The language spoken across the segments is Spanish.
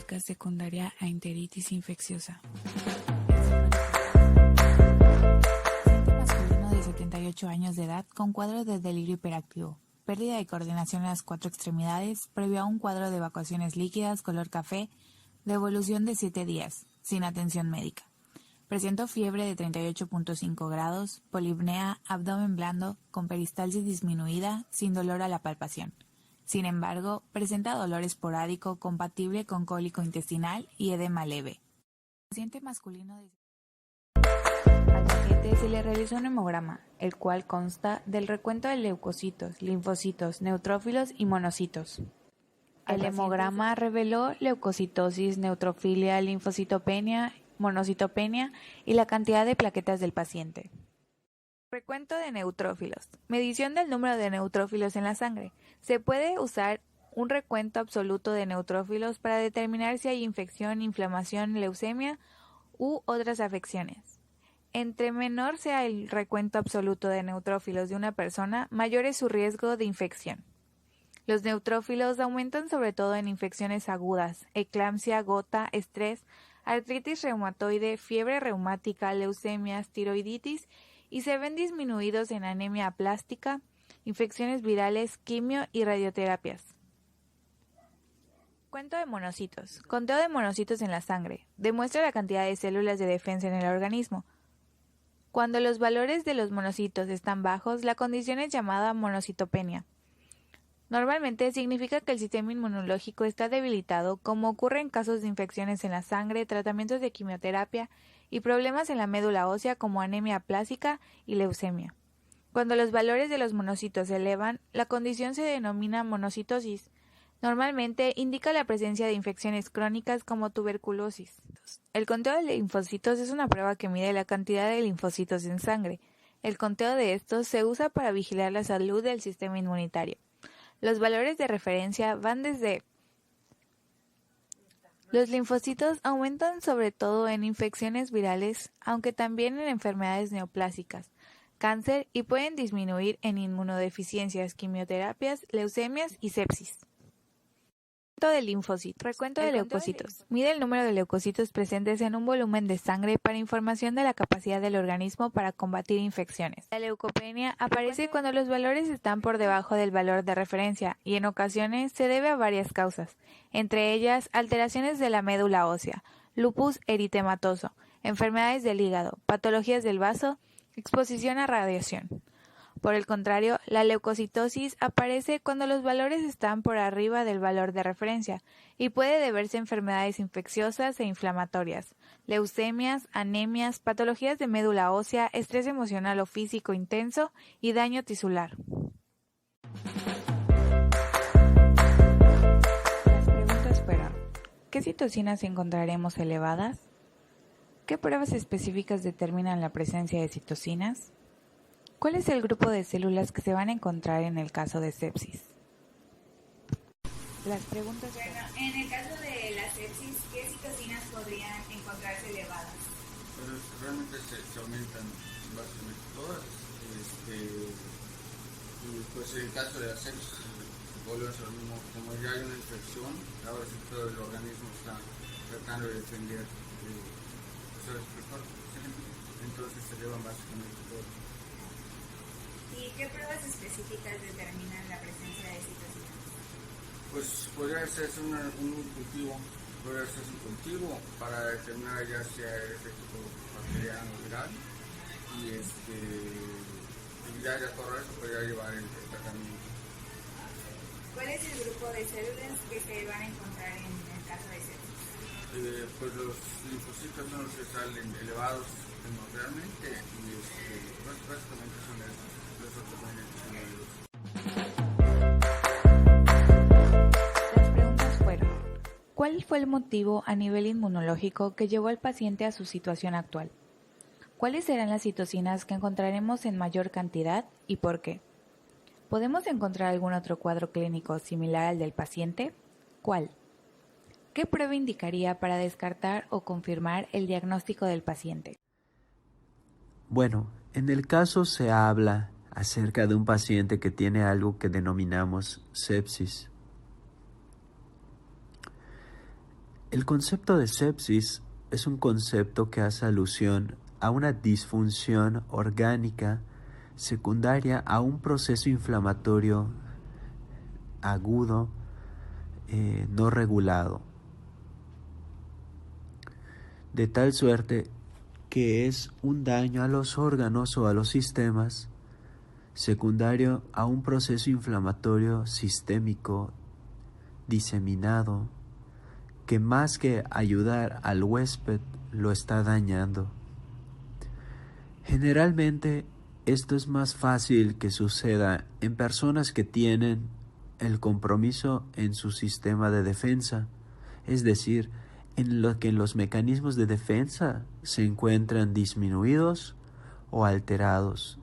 hemorrágica secundaria a enteritis infecciosa. Paciente masculino de 78 años de edad con cuadro de delirio hiperactivo, pérdida de coordinación en las 4 extremidades, previo a un cuadro de evacuaciones líquidas color café, de evolución de 7 días, sin atención médica. Presentó fiebre de 38.5 grados, polipnea, abdomen blando, con peristalsis disminuida, sin dolor a la palpación. Sin embargo, presenta dolor esporádico compatible con cólico intestinal y edema leve. Paciente masculino de... Al paciente se le realizó un hemograma, el cual consta del recuento de leucocitos, linfocitos, neutrófilos y monocitos. El hemograma reveló leucocitosis, neutrofilia, linfocitopenia, monocitopenia y la cantidad de plaquetas del paciente. Recuento de neutrófilos. Medición del número de neutrófilos en la sangre. Se puede usar un recuento absoluto de neutrófilos para determinar si hay infección, inflamación, leucemia u otras afecciones. Entre menor sea el recuento absoluto de neutrófilos de una persona, mayor es su riesgo de infección. Los neutrófilos aumentan sobre todo en infecciones agudas, eclampsia, gota, estrés, artritis reumatoide, fiebre reumática, leucemias, tiroiditis y se ven disminuidos en anemia aplástica, infecciones virales, quimio y radioterapias. Cuento de monocitos. Conteo de monocitos en la sangre. Demuestra la cantidad de células de defensa en el organismo. Cuando los valores de los monocitos están bajos, la condición es llamada monocitopenia. Normalmente significa que el sistema inmunológico está debilitado, como ocurre en casos de infecciones en la sangre, tratamientos de quimioterapia y problemas en la médula ósea como anemia aplásica y leucemia. Cuando los valores de los monocitos se elevan, la condición se denomina monocitosis. Normalmente indica la presencia de infecciones crónicas como tuberculosis. El conteo de linfocitos es una prueba que mide la cantidad de linfocitos en sangre. El conteo de estos se usa para vigilar la salud del sistema inmunitario. Los valores de referencia van desde... Los linfocitos aumentan sobre todo en infecciones virales, aunque también en enfermedades neoplásicas, cáncer y pueden disminuir en inmunodeficiencias, quimioterapias, leucemias y sepsis. Recuento de leucocitos. Mide el número de leucocitos presentes en un volumen de sangre para información de la capacidad del organismo para combatir infecciones. La leucopenia aparece cuando los valores están por debajo del valor de referencia y en ocasiones se debe a varias causas, entre ellas alteraciones de la médula ósea, lupus eritematoso, enfermedades del hígado, patologías del vaso, exposición a radiación. Por el contrario, la leucocitosis aparece cuando los valores están por arriba del valor de referencia y puede deberse a enfermedades infecciosas e inflamatorias, leucemias, anemias, patologías de médula ósea, estrés emocional o físico intenso y daño tisular. Las preguntas fueron: ¿qué citocinas encontraremos elevadas? ¿Qué pruebas específicas determinan la presencia de citocinas? ¿Cuál es el grupo de células que se van a encontrar en el caso de sepsis? Las preguntas... Bueno, en el caso de la sepsis, ¿qué citocinas podrían encontrarse elevadas? Pero realmente se aumentan básicamente todas. Y pues en el caso de la sepsis, volvemos a lo mismo, como ya hay una infección, ahora sí todo el organismo está tratando de defender entonces se llevan básicamente todo. ¿Y qué pruebas específicas determinan la presencia de citocinas? Pues podría ser un cultivo, para determinar ya sea el efecto bacteriano o viral y ya todo eso podría llevar el tratamiento. ¿Cuál es el grupo de células que se van a encontrar en el caso de sepsis? Pues los linfocitos son los que salen elevados primordialmente y básicamente son esos. Las preguntas fueron: ¿cuál fue el motivo a nivel inmunológico que llevó al paciente a su situación actual? ¿Cuáles serán las citocinas que encontraremos en mayor cantidad y por qué? ¿Podemos encontrar algún otro cuadro clínico similar al del paciente? ¿Cuál? ¿Qué prueba indicaría para descartar o confirmar el diagnóstico del paciente? Bueno, en el caso se habla acerca de un paciente que tiene algo que denominamos sepsis. El concepto de sepsis es un concepto que hace alusión a una disfunción orgánica secundaria a un proceso inflamatorio agudo no regulado, de tal suerte que es un daño a los órganos o a los sistemas secundario a un proceso inflamatorio sistémico diseminado que más que ayudar al huésped lo está dañando. Generalmente esto es más fácil que suceda en personas que tienen el compromiso en su sistema de defensa, es decir, en lo que los mecanismos de defensa se encuentran disminuidos o alterados.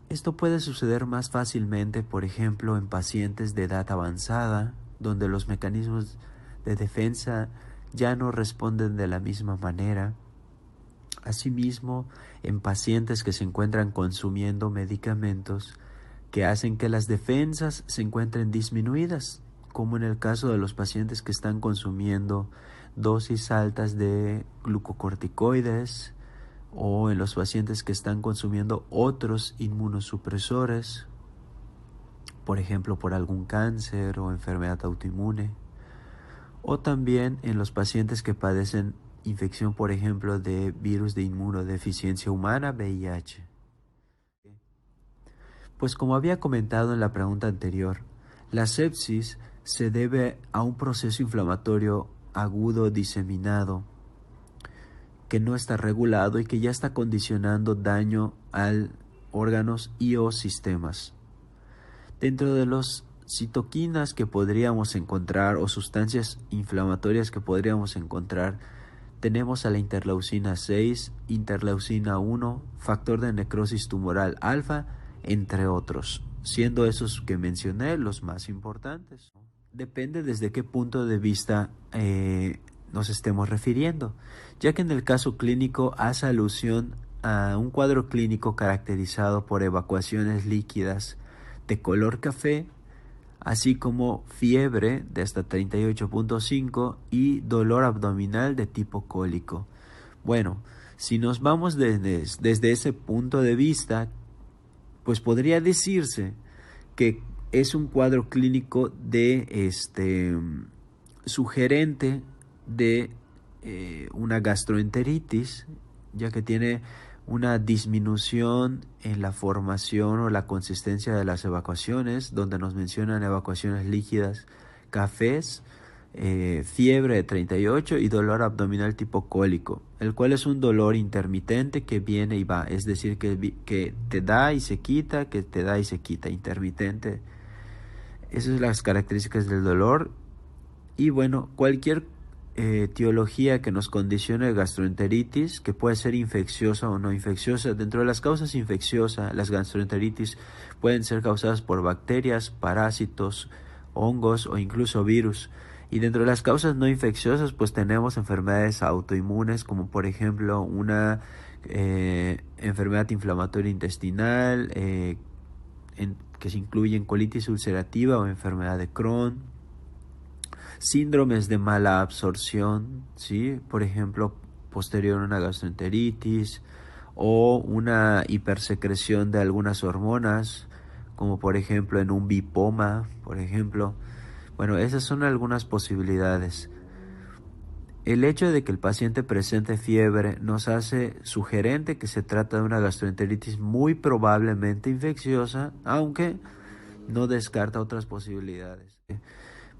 Esto puede suceder más fácilmente, por ejemplo, en pacientes de edad avanzada, donde los mecanismos de defensa ya no responden de la misma manera. Asimismo, en pacientes que se encuentran consumiendo medicamentos que hacen que las defensas se encuentren disminuidas, como en el caso de los pacientes que están consumiendo dosis altas de glucocorticoides, o en los pacientes que están consumiendo otros inmunosupresores, por ejemplo por algún cáncer o enfermedad autoinmune, o también en los pacientes que padecen infección, por ejemplo, de virus de inmunodeficiencia humana, VIH. Pues como había comentado en la pregunta anterior, la sepsis se debe a un proceso inflamatorio agudo diseminado que no está regulado y que ya está condicionando daño a órganos y o sistemas. Dentro de los citoquinas que podríamos encontrar o sustancias inflamatorias que podríamos encontrar, tenemos a la interleucina 6, interleucina 1, factor de necrosis tumoral alfa, entre otros, siendo esos que mencioné los más importantes. Depende desde qué punto de vista nos estemos refiriendo, ya que en el caso clínico hace alusión a un cuadro clínico caracterizado por evacuaciones líquidas de color café, así como fiebre de hasta 38.5 y dolor abdominal de tipo cólico. Bueno, si nos vamos desde ese punto de vista, pues podría decirse que es un cuadro clínico de sugerente de una gastroenteritis, ya que tiene una disminución en la formación o la consistencia de las evacuaciones, donde nos mencionan evacuaciones líquidas, cafés, fiebre de 38 y dolor abdominal tipo cólico, el cual es un dolor intermitente que viene y va, es decir, que te da y se quita, que te da y se quita, intermitente. Esas son las características del dolor. Y bueno, cualquier etiología que nos condicione gastroenteritis, que puede ser infecciosa o no infecciosa. Dentro de las causas infecciosas, las gastroenteritis pueden ser causadas por bacterias, parásitos, hongos o incluso virus. Y dentro de las causas no infecciosas, pues tenemos enfermedades autoinmunes, como por ejemplo una enfermedad inflamatoria intestinal, que se incluyen colitis ulcerativa o enfermedad de Crohn, síndromes de mala absorción, ¿sí? Por ejemplo, posterior a una gastroenteritis, o una hipersecreción de algunas hormonas, como por ejemplo en un bipoma, por ejemplo. Bueno, esas son algunas posibilidades. El hecho de que el paciente presente fiebre nos hace sugerente que se trata de una gastroenteritis muy probablemente infecciosa, aunque no descarta otras posibilidades,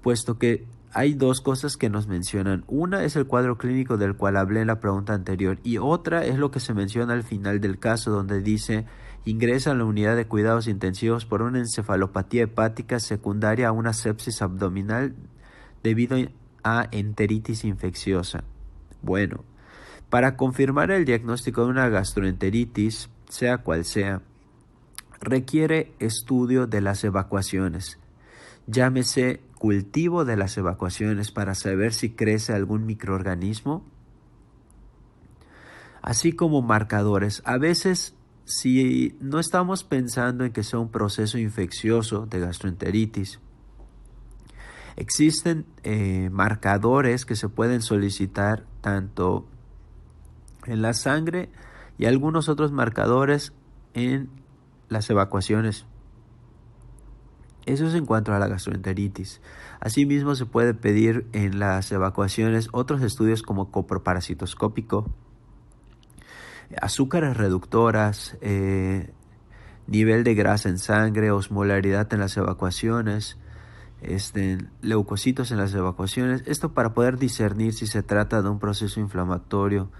puesto que hay dos cosas que nos mencionan. Una es el cuadro clínico del cual hablé en la pregunta anterior, y otra es lo que se menciona al final del caso, donde dice: ingresa a la unidad de cuidados intensivos por una encefalopatía hepática secundaria a una sepsis abdominal debido a enteritis infecciosa. Bueno, para confirmar el diagnóstico de una gastroenteritis, sea cual sea, requiere estudio de las evacuaciones. Llámese cultivo de las evacuaciones para saber si crece algún microorganismo, así como marcadores. A veces, si no estamos pensando en que sea un proceso infeccioso de gastroenteritis, Existen marcadores que se pueden solicitar tanto en la sangre y algunos otros marcadores en las evacuaciones. Eso es en cuanto a la gastroenteritis. Asimismo, se puede pedir en las evacuaciones otros estudios como coproparasitoscópico, azúcares reductoras, nivel de grasa en sangre, osmolaridad en las evacuaciones, leucocitos en las evacuaciones. Esto para poder discernir si se trata de un proceso inflamatorio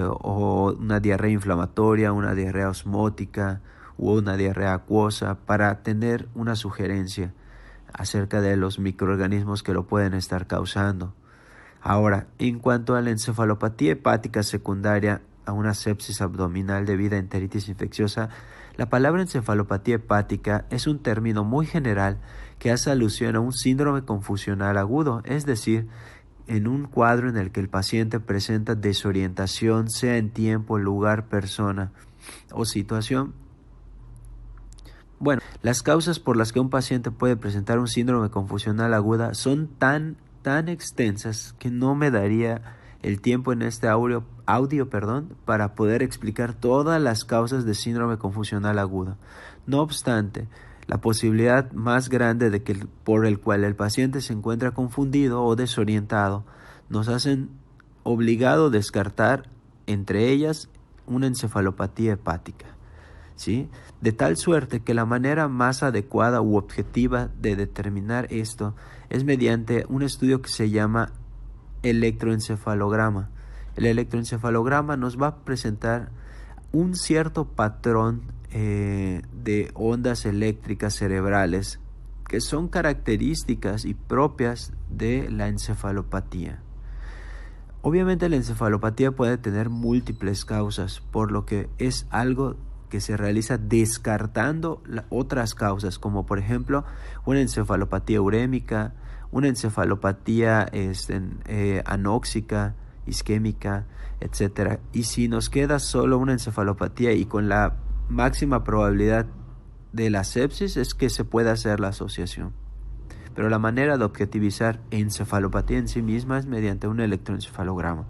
o una diarrea inflamatoria, una diarrea osmótica u una diarrea acuosa, para tener una sugerencia acerca de los microorganismos que lo pueden estar causando. Ahora, en cuanto a la encefalopatía hepática secundaria a una sepsis abdominal debida a enteritis infecciosa, la palabra encefalopatía hepática es un término muy general que hace alusión a un síndrome confusional agudo, es decir, en un cuadro en el que el paciente presenta desorientación, sea en tiempo, lugar, persona o situación. Bueno, las causas por las que un paciente puede presentar un síndrome confusional aguda son tan extensas que no me daría el tiempo en este audio, para poder explicar todas las causas de síndrome confusional agudo. No obstante, la posibilidad más grande de que por el cual el paciente se encuentra confundido o desorientado nos hacen obligado a descartar entre ellas una encefalopatía hepática, ¿sí? De tal suerte que la manera más adecuada u objetiva de determinar esto es mediante un estudio que se llama electroencefalograma. El electroencefalograma nos va a presentar un cierto patrón de ondas eléctricas cerebrales que son características y propias de la encefalopatía. Obviamente la encefalopatía puede tener múltiples causas, por lo que es algo que se realiza descartando otras causas, como por ejemplo una encefalopatía urémica, una encefalopatía anóxica, isquémica, etc. Y si nos queda solo una encefalopatía y con la máxima probabilidad de la sepsis, es que se puede hacer la asociación. Pero la manera de objetivizar encefalopatía en sí misma es mediante un electroencefalograma.